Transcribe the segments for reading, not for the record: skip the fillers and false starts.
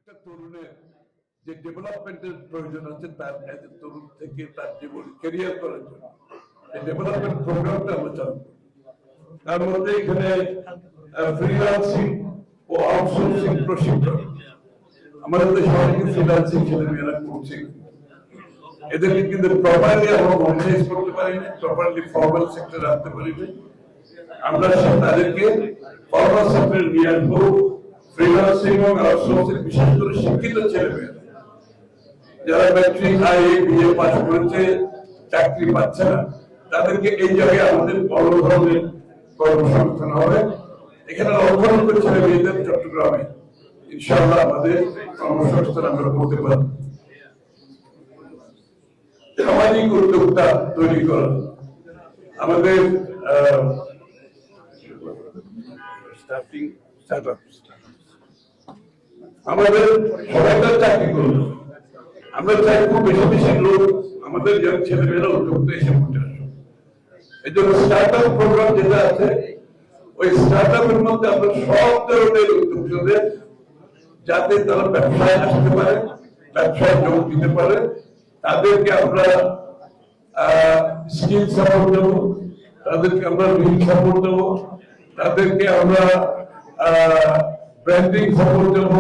একটা তরুণের যে ডেভেলপমেন্টের প্রয়োজন আছে তার তরুণ থেকে তার জীবন ক্যারিয়ার করার জন্য এই ডেভেলপমেন্ট প্রোগ্রামটা আমরা চালু করি। তার মধ্যে এখানে ফ্রিল্যান্সিং ও আউটসোর্সিং প্রশিক্ষণ, আমাদের দেশে অনেকে ফ্রিল্যান্সিং ছেলেমেয়েরা করছে, এদেরকে কিন্তু প্রপারলি আমরা মনিটাইজ করতে পারিনি, প্রপারলি ফর্মাল সেক্টরে আনতে পারিনি। আমরা তাদেরকে ফর্মাল সেক্টরে নিয়ে আসবো। ফ্রিল্যান্সিং এবং আউটসোর্সিং বিশেষ করে শিক্ষিত ছেলেমেয়েরা যারা ম্যাট্রিক আইএ বিএ পাস করেছে চাকরি পাচ্ছে না, তাদেরকে এই জায়গায় আমাদের বড় ধরনের কর্মসংস্থান হবে। এখানে লক্ষ লক্ষ ছেলে মেয়েদের চট্টগ্রামে ইনশাআল্লাহ আমাদের কর্মসংস্থান আমরা করতে পারব। সামাজিক উদ্যোক্তা তৈরি করা, আমাদের আমাদের সবাইকার চাকরি করলো, আমরা চাই খুব বেশি বেশি লোক আমাদের যারা ছেলেমেয়েরা উদ্যোক্তা এসে পৌঁছে আসবে। এই জন্য স্টার্ট আপ প্রোগ্রাম যেটা আছে, ওই স্টার্ট আপের মধ্যে আমরা সব ধরনের উদ্যোক্তাদের যাতে তারা ব্যবসায় আসতে পারে, ব্যবসায় যোগ দিতে পারে, তাদেরকে আমরা স্কিল সাপোর্ট দেবো, তাদেরকে আমরা ঋণ সাপোর্ট দেবো, তাদেরকে আমরা ব্র্যান্ডিং সাপোর্ট দেবো,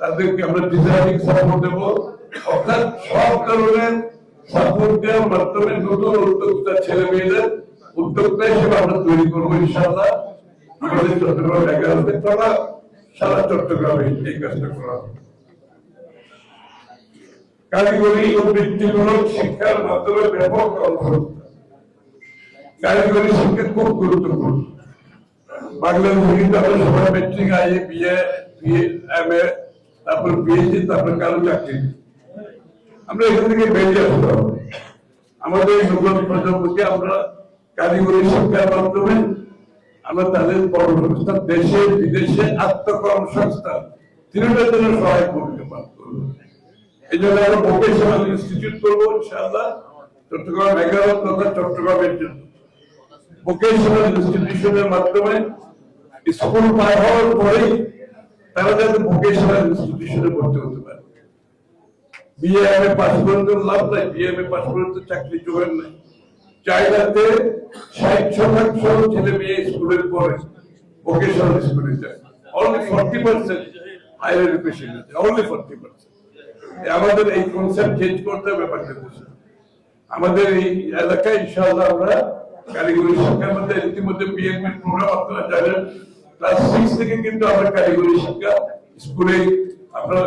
তাদেরকে আমরা ডিজাইনিং সাপোর্ট দেবো। অর্থাৎ সব ধরনের সাপোর্ট দেওয়ার মাধ্যমে নতুন উদ্যোক্তা ছেলে মেয়েদের উদ্যোক্তা হিসেবে আমরা তৈরি করবো ইনশাআল্লাহ। আমাদের চট্টগ্রাম এগারোতে করা, সারা চট্টগ্রামে এই কাজটা করা হবে। কারিগরি ও বৃত্তিমূলক শিক্ষার মাধ্যমে ব্যাপক কর্মসংস্থান। কারিগরি শিক্ষা খুব গুরুত্বপূর্ণ। বাংলাদেশে কিন্তু আমরা সবাই ম্যাট্রিক আইএ বিএ এমএ তারপর পিএইচডি তারপর কারো চাকরি, আমরা এখান থেকে বেরিয়ে আসতে হবে। আমাদের নতুন প্রজন্মকে আমরা কারিগরি শিক্ষার মাধ্যমে আমরা তাদের কর্মসংস্থান, দেশে বিদেশে আত্মকর্মসংস্থান তিনটার জন্য সহায়ক ভূমিকা পালন করবো। এই জন্য আমরা ভোকেশনাল ইনস্টিটিউট করবো ইনশাআল্লাহ চট্টগ্রাম 11 তথা চট্টগ্রামের জন্য। ভোকেশনাল ইনস্টিটিউশনের মাধ্যমে স্কুল পার হওয়ার পরেই তারা যাতে ভোকেশনাল ইনস্টিটিউশনে ভর্তি হতে পারে। বিএমএ পাস করে তো লাভ নাই, বিএমএ পাস করে তো চাকরি জোগাড় নাই। চাইনাতে 60% ছেলে মেয়ে স্কুলের পরে ভোকেশনাল স্কুলে যায়, অনলি 40% হায়ার এডুকেশন আছে, অনলি 40%। আমাদের এই কনসেপ্ট চেঞ্জ করতে হবে ব্যাপারটা। আমাদের এই এলাকায় ইনশাআল্লাহ আমরা কারিগরি শিক্ষার মধ্যে ইতিমধ্যে বিএমএ প্রোগ্রাম আপনারা জানেন, ক্লাস 6 থেকে কিন্তু আমরা কারিগরি শিক্ষা স্কুলে আমরা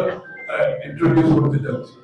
ইন্ট্রোডিউস করতে যাচ্ছি।